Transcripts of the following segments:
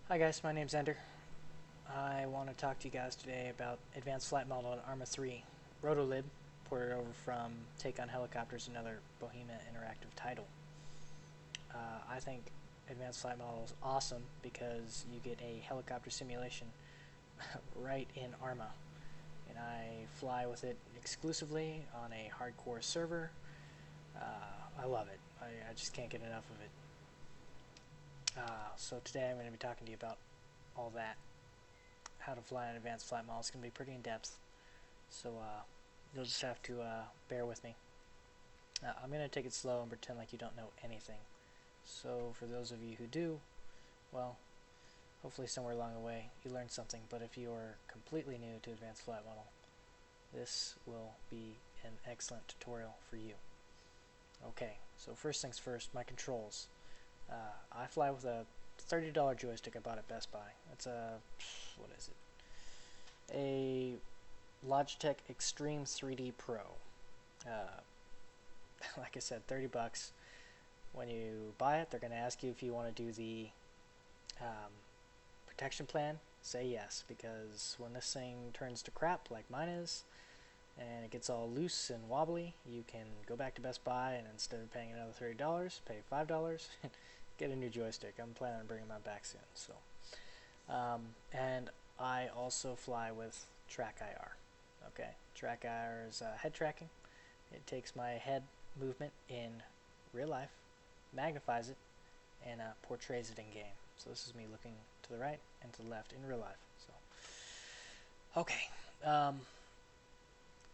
Hi guys, my name's Ender. I want to talk to you guys today about Advanced Flight Model on ARMA 3 Rotolib, ported over from Take on Helicopters, another Bohemia interactive title. I think Advanced Flight Model is awesome because you get a helicopter simulation right in ARMA. And I fly with it exclusively on a hardcore server. I love it. I just can't get enough of it. So today I'm going to be talking to you about all that. How to fly an advanced flight model. It's going to be pretty in-depth, so you'll just have to bear with me. I'm going to take it slow and pretend like you don't know anything. So for those of you who do, well, hopefully somewhere along the way you learned something, but if you are completely new to advanced flight model, this will be an excellent tutorial for you. Okay, so first things first, my controls. I fly with a $30 joystick I bought at Best Buy. It's a, what is it? A Logitech Extreme 3D Pro. Like I said, 30 bucks. When you buy it, they're going to ask you if you want to do the protection plan. Say yes, because when this thing turns to crap like mine is, and it gets all loose and wobbly, you can go back to Best Buy and instead of paying another $30, pay $5 and get a new joystick. I'm planning on bringing mine back soon. So, and I also fly with Track IR. Okay, Track IR is head tracking. It takes my head movement in real life, magnifies it, and portrays it in game. So this is me looking to the right and to the left in real life. So, okay.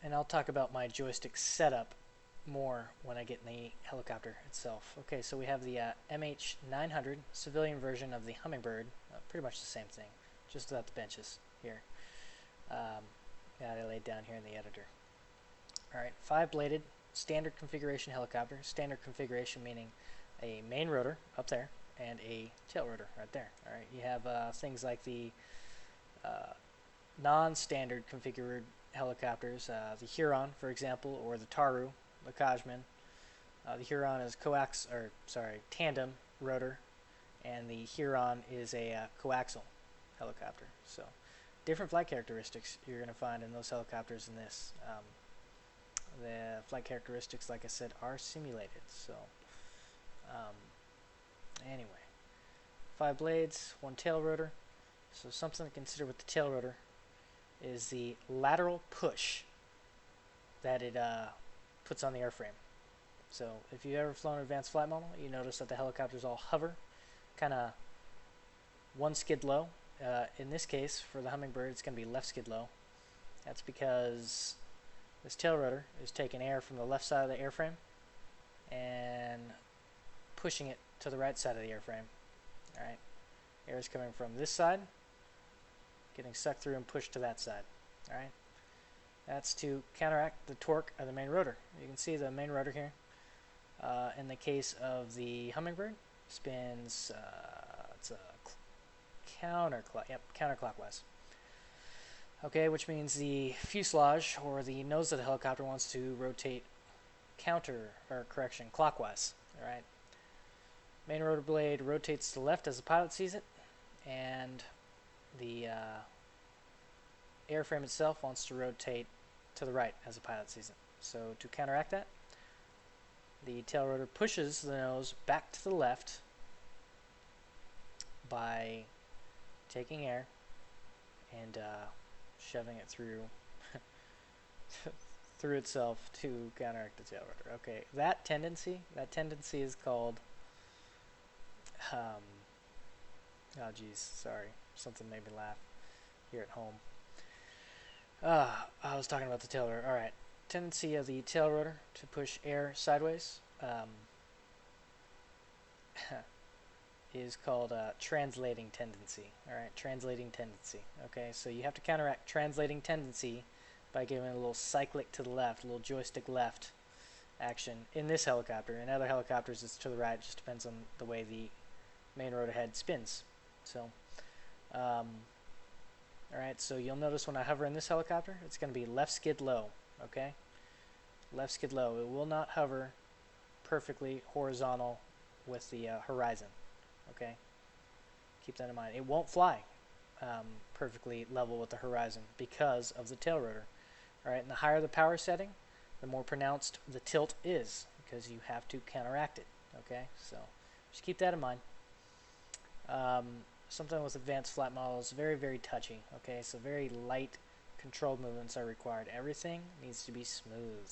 And I'll talk about my joystick setup more when I get in the helicopter itself. Okay, so we have the MH900 civilian version of the Hummingbird, pretty much the same thing, just without the benches here. That I laid down here in the editor. Alright, 5-bladed standard configuration helicopter. Standard configuration meaning a main rotor up there and a tail rotor right there. Alright, you have things like the non-standard configured helicopters, the Huron, for example, or the Taru, the Kajman. The Huron is tandem rotor, and the Huron is a coaxial helicopter. So, different flight characteristics you're going to find in those helicopters in this. The flight characteristics, like I said, are simulated. So, anyway, 5 blades, 1 tail rotor. So something to consider with the tail rotor is the lateral push that it puts on the airframe. So if you've ever flown an advanced flight model, you notice that the helicopters all hover, kind of one skid low. In this case, for the Hummingbird, it's going to be left skid low. That's because this tail rotor is taking air from the left side of the airframe and pushing it to the right side of the airframe. Alright, air is coming from this side, getting sucked through and pushed to that side. Alright, that's to counteract the torque of the main rotor. You can see the main rotor here. In the case of the Hummingbird, spins it's a counterclockwise. Okay, which means the fuselage or the nose of the helicopter wants to rotate clockwise. All right. Main rotor blade rotates to the left as the pilot sees it, and the airframe itself wants to rotate to the right as the pilot sees it. So to counteract that, the tail rotor pushes the nose back to the left by taking air and shoving it through through itself to counteract the tail rotor. Okay, that tendency is called oh geez, sorry, something made me laugh here at home. I was talking about the tail rotor. Alright, tendency of the tail rotor to push air sideways is called translating tendency. Alright, translating tendency. Okay, so you have to counteract translating tendency by giving it a little cyclic to the left, a little joystick left action in this helicopter. In other helicopters it's to the right, it just depends on the way the main rotor head spins. So, alright, so you'll notice when I hover in this helicopter, it's going to be left skid low, okay? Left skid low. It will not hover perfectly horizontal with the horizon, okay? Keep that in mind. It won't fly perfectly level with the horizon because of the tail rotor. All right, and the higher the power setting, the more pronounced the tilt is because you have to counteract it. Okay, so just keep that in mind. Something with advanced flat models, very, very touchy. Okay, so very light control movements are required. Everything needs to be smooth.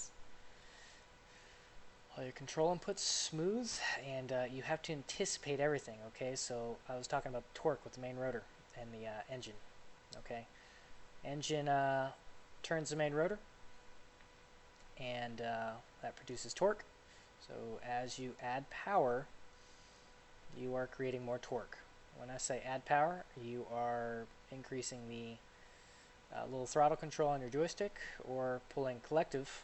All your control inputs smooth, and you have to anticipate everything. Okay, so I was talking about torque with the main rotor and the engine. Okay, engine turns the main rotor, and that produces torque. So as you add power, you are creating more torque. When I say add power, you are increasing the little throttle control on your joystick or pulling collective.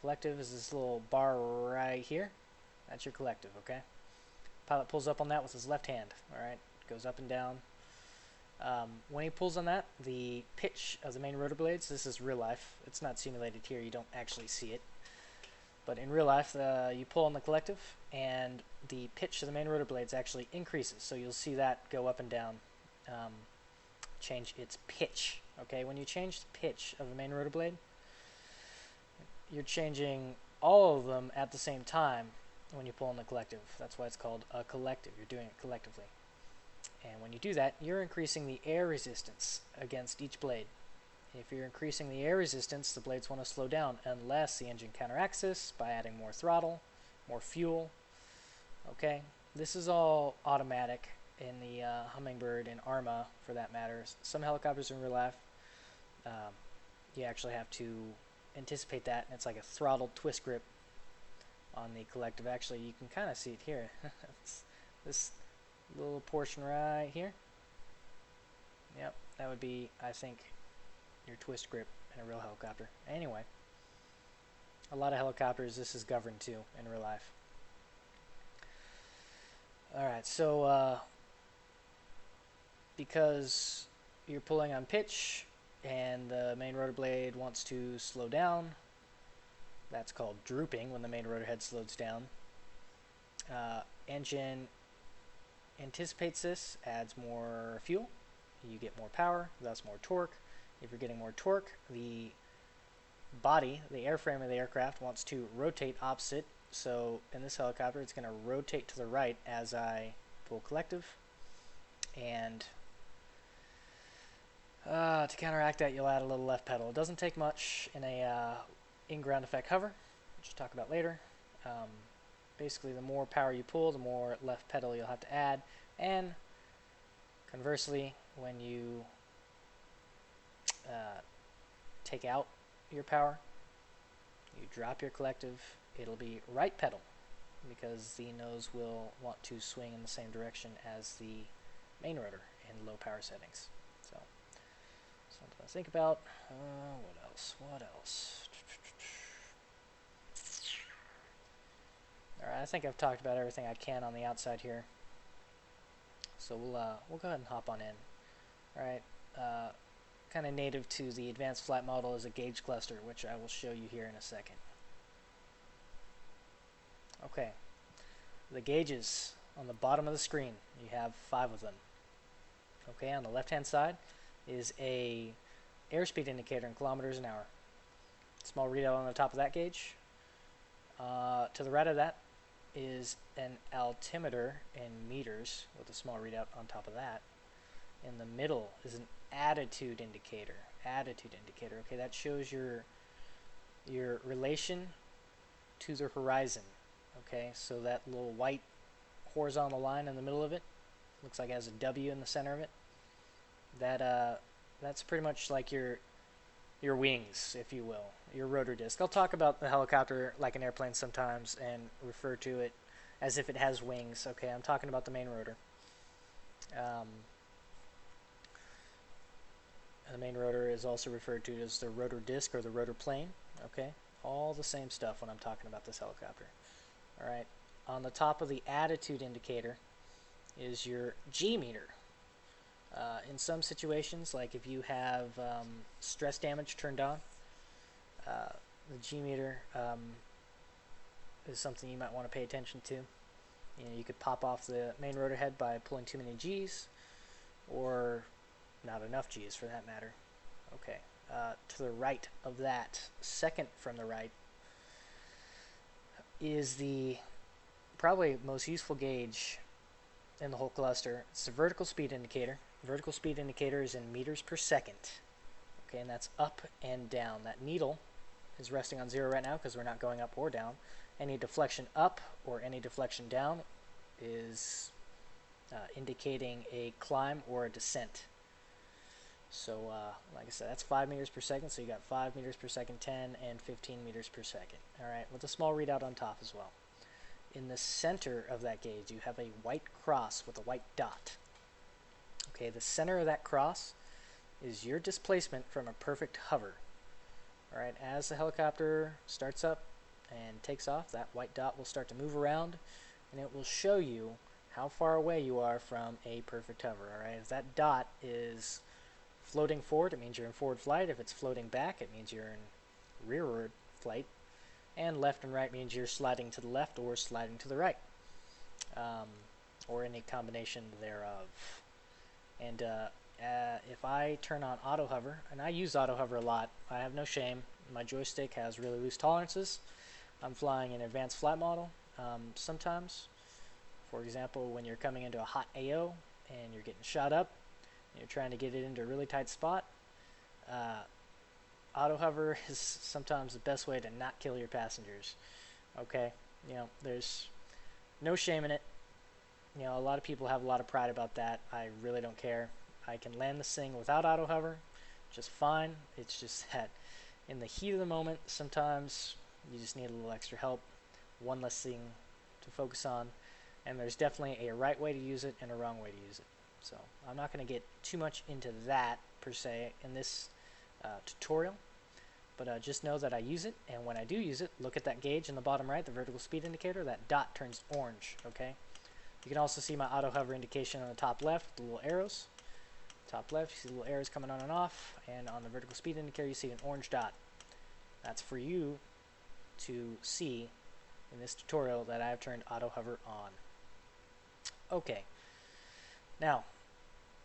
Collective is this little bar right here. That's your collective, okay? Pilot pulls up on that with his left hand, all right? Goes up and down. When he pulls on that, the pitch of the main rotor blades, this is real life. It's not simulated here. You don't actually see it. But in real life, you pull on the collective, and the pitch of the main rotor blades actually increases. So you'll see that go up and down, change its pitch. Okay, when you change the pitch of the main rotor blade, you're changing all of them at the same time when you pull on the collective. That's why it's called a collective. You're doing it collectively. And when you do that, you're increasing the air resistance against each blade. If you're increasing the air resistance, the blades want to slow down unless the engine counteracts this by adding more throttle, more fuel. Okay, this is all automatic in the Hummingbird and ARMA for that matter. Some helicopters in real life, you actually have to anticipate that, and it's like a throttled twist grip on the collective. Actually, you can kind of see it here. This little portion right here. Yep, that would be, I think, your twist grip in a real helicopter. Anyway, a lot of helicopters this is governed to in real life. Alright, so because you're pulling on pitch and the main rotor blade wants to slow down, that's called drooping when the main rotor head slows down. Engine anticipates this, adds more fuel, you get more power, thus more torque. If you're getting more torque, the body, the airframe of the aircraft wants to rotate opposite. So in this helicopter, it's going to rotate to the right as I pull collective. And to counteract that, you'll add a little left pedal. It doesn't take much in a in-ground effect hover, which we'll talk about later. Basically, the more power you pull, the more left pedal you'll have to add. And conversely, when you take out your power, you drop your collective, it'll be right pedal because the nose will want to swing in the same direction as the main rotor in low power settings. So something to think about. What else? Alright, I think I've talked about everything I can on the outside here. So we'll go ahead and hop on in. Alright, kind of native to the advanced flat model is a gauge cluster, which I will show you here in a second. Okay, the gauges on the bottom of the screen, you have 5 of them. Okay, on the left hand side is a airspeed indicator in kilometers an hour. Small readout on the top of that gauge. To the right of that is an altimeter in meters with a small readout on top of that. In the middle is an attitude indicator. Okay, that shows your relation to the horizon. Okay, so that little white horizontal line in the middle of it looks like it has a W in the center of it. That's pretty much like your wings, if you will, your rotor disc. I'll talk about the helicopter like an airplane sometimes and refer to it as if it has wings. Okay, I'm talking about the main rotor. The main rotor is also referred to as the rotor disc or the rotor plane. Okay, all the same stuff when I'm talking about this helicopter. All right, on the top of the attitude indicator is your G meter. In some situations, like if you have stress damage turned on, the G meter is something you might want to pay attention to. You know, you could pop off the main rotor head by pulling too many G's, or not enough G's for that matter. Okay, to the right of that, second from the right, is the probably most useful gauge in the whole cluster. It's the vertical speed indicator. Vertical speed indicator is in meters per second. Okay, and that's up and down. That needle is resting on 0 right now because we're not going up or down. Any deflection up or any deflection down is indicating a climb or a descent. So, like I said, that's 5 meters per second. So you got 5 meters per second, 10, and 15 meters per second. All right, with a small readout on top as well. In the center of that gauge, you have a white cross with a white dot. Okay, the center of that cross is your displacement from a perfect hover. All right, as the helicopter starts up and takes off, that white dot will start to move around, and it will show you how far away you are from a perfect hover. All right, if that dot is floating forward, it means you're in forward flight. If it's floating back, it means you're in rearward flight. And left and right means you're sliding to the left or sliding to the right, or any combination thereof. And if I turn on auto hover, and I use auto hover a lot, I have no shame. My joystick has really loose tolerances. I'm flying an advanced flight model sometimes. For example, when you're coming into a hot AO and you're getting shot up, and you're trying to get it into a really tight spot, auto hover is sometimes the best way to not kill your passengers. Okay, you know, there's no shame in it. You know, a lot of people have a lot of pride about that. I really don't care. I can land this thing without auto hover just fine. It's just that in the heat of the moment, sometimes you just need a little extra help, one less thing to focus on, and there's definitely a right way to use it and a wrong way to use it. So I'm not going to get too much into that per se in this tutorial, but just know that I use it, and when I do use it, look at that gauge in the bottom right, the vertical speed indicator. That dot turns orange. Okay. You can also see my auto hover indication on the top left, the little arrows. Top left, you see the little arrows coming on and off, and on the vertical speed indicator, you see an orange dot. That's for you to see in this tutorial that I have turned auto hover on. Okay. Now,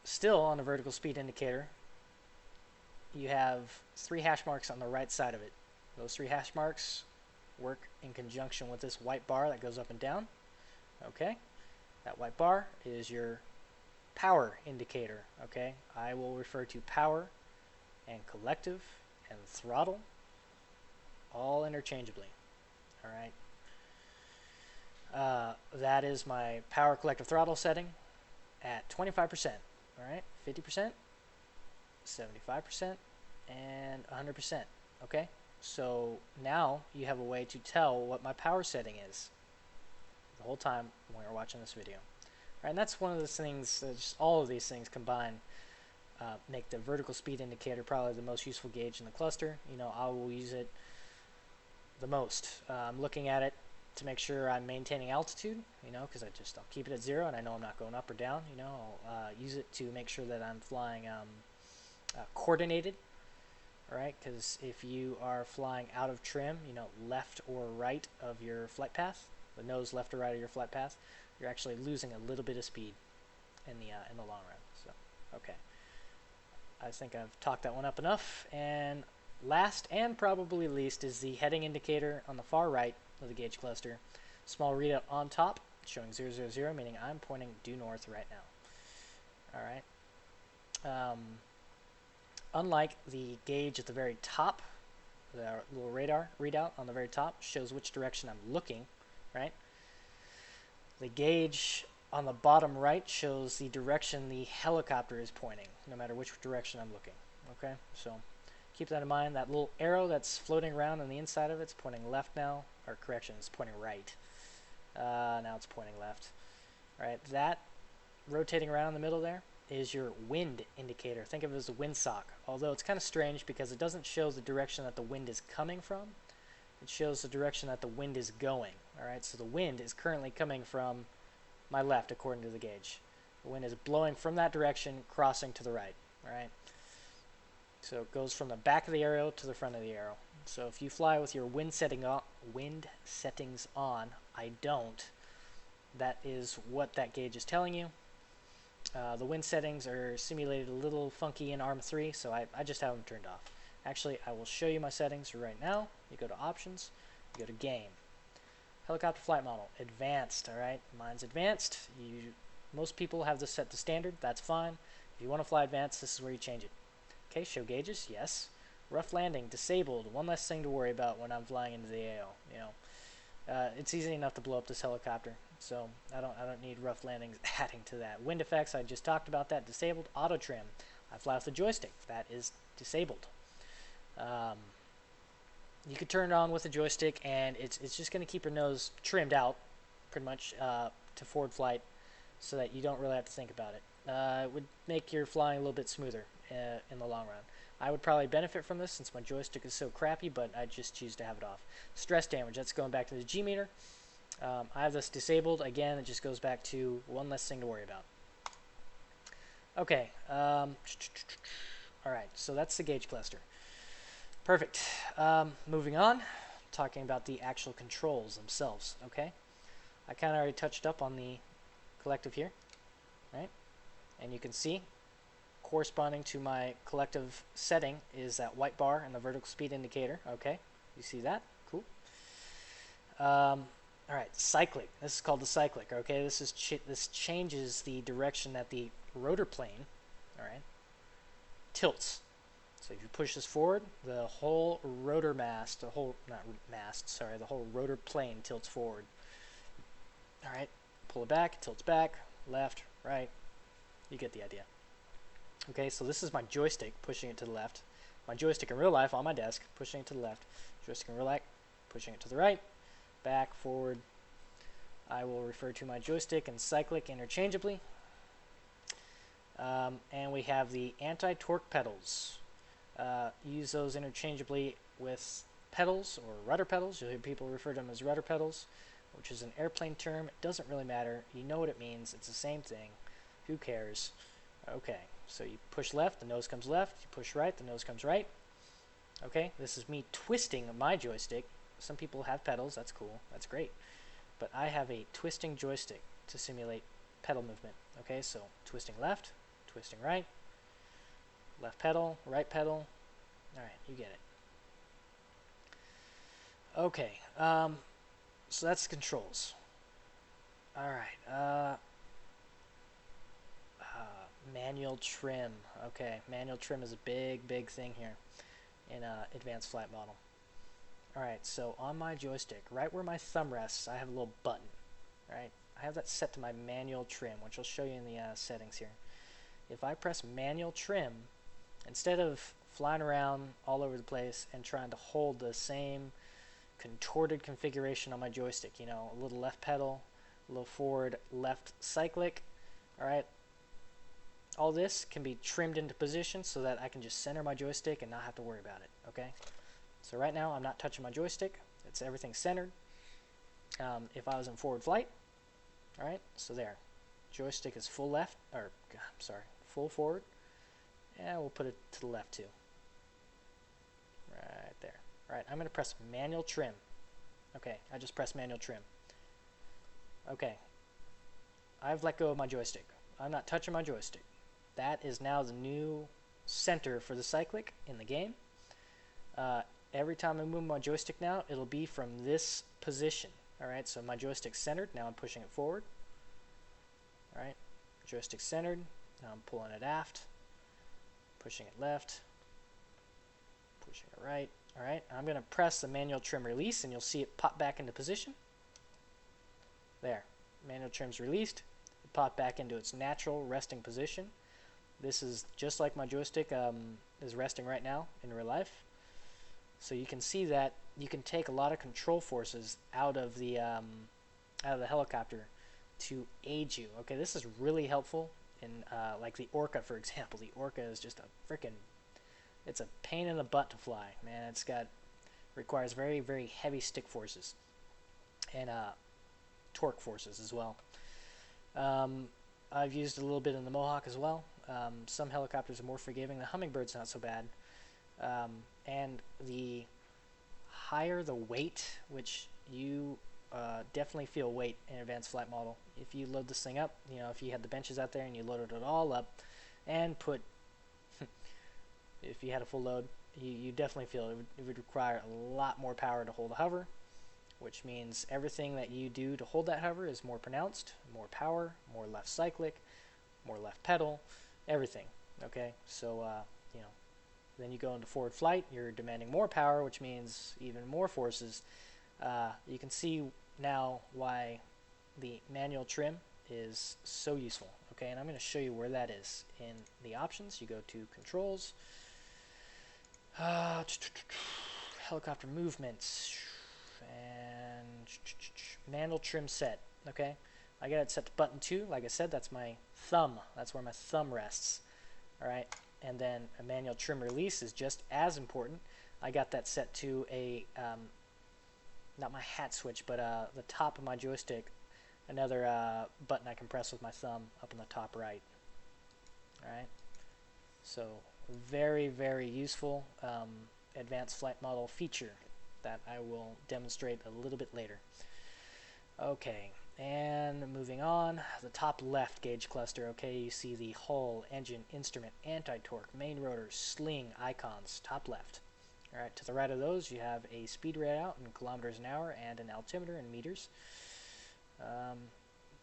still on the vertical speed indicator, you have 3 hash marks on the right side of it. Those 3 hash marks work in conjunction with this white bar that goes up and down. Okay, that white bar is your power indicator. Okay, I will refer to power and collective and throttle all interchangeably. All right, that is my power collective throttle setting at 25%. All right, 50%, 75%, and 100%. Okay, so now you have a way to tell what my power setting is the whole time when you're watching this video. All right, and that's one of those things, just all of these things combined make the vertical speed indicator probably the most useful gauge in the cluster. You know, I will use it the most. I'm looking at it to make sure I'm maintaining altitude, you know, because I'll keep it at 0 and I know I'm not going up or down. You know, I'll use it to make sure that I'm flying coordinated. All right, because if you are flying out of trim, you know, left or right of your flight path, the nose left or right of your flight path, you're actually losing a little bit of speed in the long run. So, okay, I think I've talked that one up enough. And last and probably least is the heading indicator on the far right of the gauge cluster. Small readout on top showing 000, meaning I'm pointing due north right now. All right. Unlike the gauge at the very top, the little radar readout on the very top shows which direction I'm looking, right? The gauge on the bottom right shows the direction the helicopter is pointing, no matter which direction I'm looking. Okay, so keep that in mind. That little arrow that's floating around on the inside of it's pointing left now, or correction, it's pointing right. Now it's pointing left. All right, that rotating around in the middle there is your wind indicator. Think of it as a windsock, although it's kind of strange because it doesn't show the direction that the wind is coming from. It shows the direction that the wind is going. All right, so the wind is currently coming from my left according to the gauge. The wind is blowing from that direction, crossing to the right. All right, so it goes from the back of the arrow to the front of the arrow. So if you fly with your wind settings on, I don't. That is what that gauge is telling you. The wind settings are simulated a little funky in ARMA 3, so I just have them turned off. Actually, I will show you my settings right now. You go to Options, you go to Game. Helicopter flight model, Advanced, alright? Mine's Advanced. Most people have this set to Standard, that's fine. If you want to fly Advanced, this is where you change it. Okay, show gauges, yes. Rough landing, disabled, one less thing to worry about when I'm flying into the AO, you know. It's easy enough to blow up this helicopter, so I don't need rough landings adding to that. Wind effects, I just talked about that, disabled. Auto trim, I fly with the joystick, that is disabled. You could turn it on with a joystick, and it's just going to keep your nose trimmed out, pretty much, to forward flight, so that you don't really have to think about it. It would make your flying a little bit smoother in the long run. I would probably benefit from this since my joystick is so crappy, but I just choose to have it off. Stress damage, that's going back to the G meter. I have this disabled. Again, it just goes back to one less thing to worry about. Okay. Alright, so that's the gauge cluster. Perfect. Moving on, talking about the actual controls themselves, okay? I kind of already touched up on the collective here, right? And you can see, corresponding to my collective setting is that white bar and the vertical speed indicator, okay? You see that? Cool. Alright, cyclic. This is called the cyclic, okay? This changes the direction that the rotor plane, alright, tilts. So if you push this forward, the whole rotor mast, the whole rotor plane tilts forward. Alright, pull it back, it tilts back, left, right, you get the idea. Okay, so this is my joystick pushing it to the left. My joystick in real life on my desk, pushing it to the left. Joystick in real life, pushing it to the right, back, forward. I will refer to my joystick and cyclic interchangeably. And we have the anti-torque pedals. Use those interchangeably with pedals or rudder pedals. You'll hear people refer to them as rudder pedals, which is an airplane term. It doesn't really matter. You know what it means. It's the same thing. Who cares? Okay, so you push left, the nose comes left. You push right, the nose comes right. Okay, this is me twisting my joystick. Some people have pedals. That's cool. That's great. But I have a twisting joystick to simulate pedal movement. Okay, so twisting left, twisting right. Left pedal, right pedal. Alright, you get it. Okay, so that's the controls. Alright, manual trim. Okay, manual trim is a big thing here in advanced flight model. Alright, so on my joystick, right where my thumb rests, I have a little button. Alright, I have that set to my manual trim, which I'll show you in the settings here. If I press manual trim, instead of flying around all over the place and trying to hold the same contorted configuration on my joystick, you know, a little left pedal, a little forward left cyclic, alright, all this can be trimmed into position so that I can just center my joystick and not have to worry about it, okay? So right now I'm not touching my joystick, it's everything centered. If I was in forward flight, alright, so there, joystick is full left, or, I'm sorry, full forward. And we'll put it to the left too. Right there. Alright, I'm going to press manual trim. Okay, I just pressed manual trim. Okay. I've let go of my joystick. I'm not touching my joystick. That is now the new center for the cyclic in the game. Every time I move my joystick now, it'll be from this position. Alright, so my joystick's centered. Now I'm pushing it forward. Alright, joystick centered. Now I'm pulling it aft. Pushing it left, pushing it right. Alright, I'm going to press the manual trim release and you'll see it pop back into position. There, manual trim's released. It popped back into its natural resting position. This is just like my joystick is resting right now in real life. So you can see that you can take a lot of control forces out of the helicopter to aid you. Okay, this is really helpful. In like the Orca, for example. The Orca is just a frickin', it's a pain in the butt to fly, man. Requires very heavy stick forces and torque forces as well. I've used a little bit in the Mohawk as well. Some helicopters are more forgiving. The Hummingbird's not so bad. And the higher the weight which you definitely feel weight in Advanced Flight Model. If you load this thing up, you know, if you had the benches out there and you loaded it all up and put, if you had a full load, you definitely feel it would require a lot more power to hold a hover, which means everything that you do to hold that hover is more pronounced, more power, more left cyclic, more left pedal, everything. Okay, so you know, then you go into forward flight, you're demanding more power, which means even more forces. You can see now why the manual trim is so useful. Okay, and I'm going to show you where that is in the options. You go to controls, helicopter movements, and manual trim set. Okay, I got it set to button 2. Like I said, that's my thumb. That's where my thumb rests. All right, and then a manual trim release is just as important. I got that set to a not my hat switch, but the top of my joystick, another button I can press with my thumb up in the top right. All right, so very, very useful Advanced Flight Model feature that I will demonstrate a little bit later. Okay, and moving on, the top left gauge cluster. Okay, you see the hull, engine, instrument, anti-torque, main rotor, sling icons, top left. All right, to the right of those, you have a speed readout in kilometers an hour and an altimeter in meters.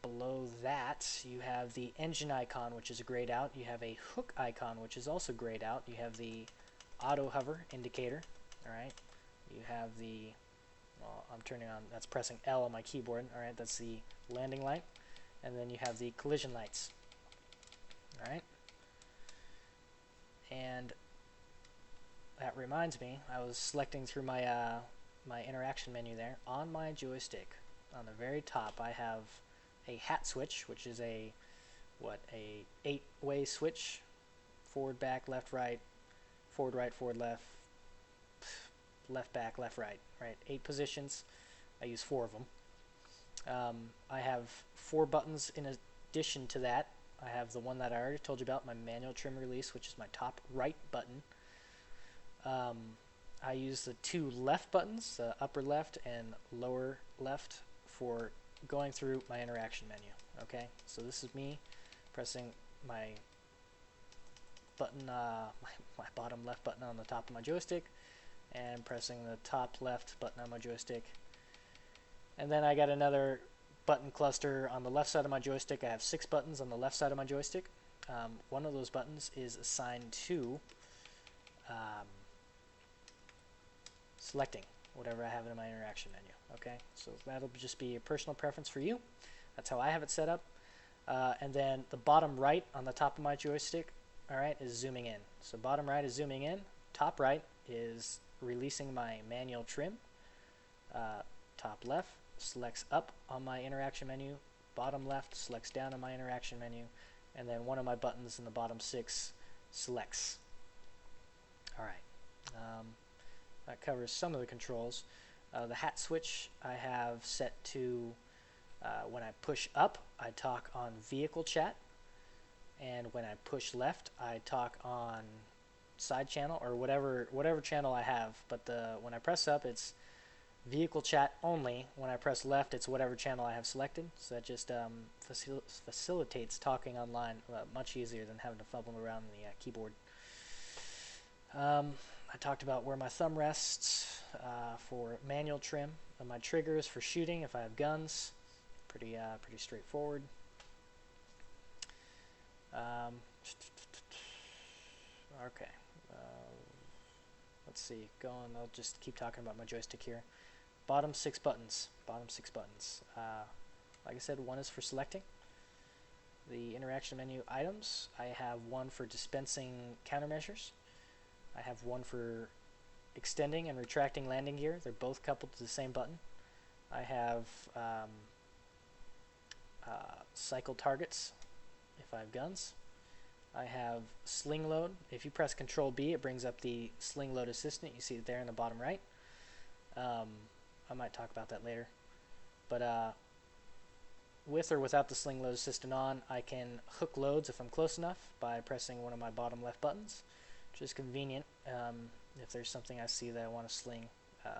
Below that, you have the engine icon, which is grayed out. You have a hook icon, which is also grayed out. You have the auto hover indicator. All right, you have the, well, I'm turning on, that's pressing L on my keyboard. All right, that's the landing light. And then you have the collision lights. All right, and that reminds me, I was selecting through my my interaction menu there. On my joystick, on the very top, I have a hat switch, which is a 8-way switch: forward, back, left, right, forward, right, forward, left, left, back, left, right. Right, 8 positions. I use 4 of them. I have 4 buttons in addition to that. I have the one that I already told you about, my manual trim release, which is my top right button. I use the 2 left buttons, the upper left and lower left, for going through my interaction menu. Okay, so this is me pressing my button, my bottom left button on the top of my joystick, and pressing the top left button on my joystick. And then I got another button cluster on the left side of my joystick. I have 6 buttons on the left side of my joystick. One of those buttons is assigned to selecting whatever I have in my interaction menu. Okay, so that'll just be a personal preference for you. That's how I have it set up. And then the bottom right on the top of my joystick, all right, is zooming in. So bottom right is zooming in. Top right is releasing my manual trim. Top left selects up on my interaction menu. Bottom left selects down on my interaction menu. And then one of my buttons in the bottom 6 selects. All right. That covers some of the controls. The hat switch I have set to, when I push up, I talk on vehicle chat, and when I push left, I talk on side channel, or whatever channel I have. But when I press up, it's vehicle chat only. When I press left, it's whatever channel I have selected. So that just facilitates talking online much easier than having to fumble around the keyboard. I talked about where my thumb rests for manual trim, and my triggers for shooting if I have guns. Pretty straightforward. Okay. Let's see. I'll just keep talking about my joystick here. Bottom 6 buttons. Bottom 6 buttons. Like I said, one is for selecting. The interaction menu items, I have one for dispensing countermeasures. I have one for extending and retracting landing gear. They're both coupled to the same button. I have cycle targets if I have guns. I have sling load. If you press Control B, it brings up the sling load assistant. You see it there in the bottom right. I might talk about that later. But with or without the sling load assistant on, I can hook loads if I'm close enough by pressing one of my bottom left buttons, which is convenient if there's something I see that I want to sling. I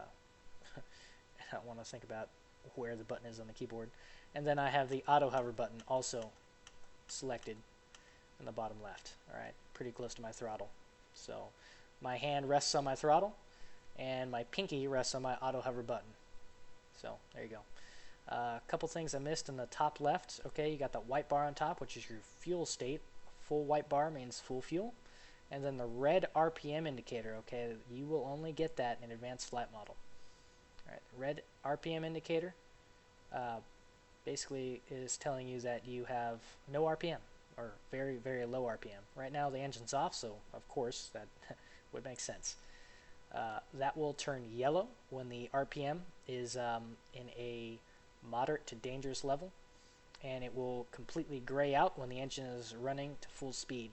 don't want to think about where the button is on the keyboard. And then I have the auto hover button also selected in the bottom left. Alright, pretty close to my throttle. So my hand rests on my throttle and my pinky rests on my auto hover button. So there you go. A couple things I missed in the top left. Okay, you got that white bar on top, which is your fuel state. Full white bar means full fuel. And then the red RPM indicator, okay, you will only get that in advanced flight model. Alright, red RPM indicator basically is telling you that you have no RPM, or very, very low RPM. Right now the engine's off, so of course that would make sense. That will turn yellow when the RPM is in a moderate to dangerous level, and it will completely gray out when the engine is running to full speed.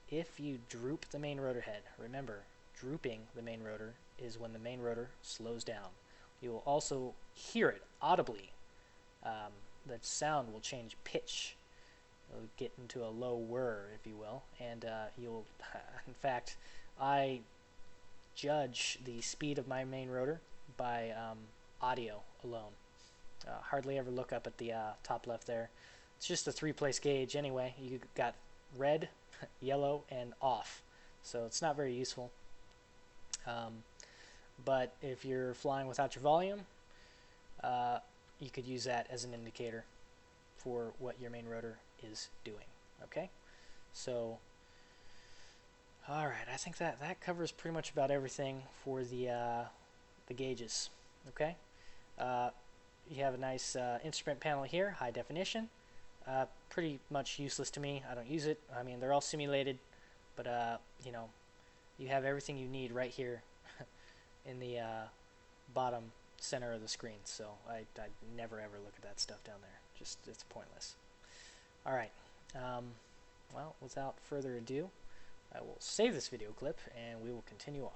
If you droop the main rotor head, remember, drooping the main rotor is when the main rotor slows down. You will also hear it audibly. The sound will change pitch. It'll get into a low whir, if you will, and you'll, in fact, I judge the speed of my main rotor by audio alone. Hardly ever look up at the top left there. It's just a 3-place gauge anyway. You got red, yellow, and off, so it's not very useful. But if you're flying without your volume, you could use that as an indicator for what your main rotor is doing. Okay, so alright, I think that covers pretty much about everything for the gauges. Okay, you have a nice instrument panel here, high definition. Pretty much useless to me. I don't use it. I mean, they're all simulated, but you know, you have everything you need right here in the bottom center of the screen. So I never ever look at that stuff down there. Just, it's pointless. All right. Well, without further ado, I will save this video clip and we will continue on.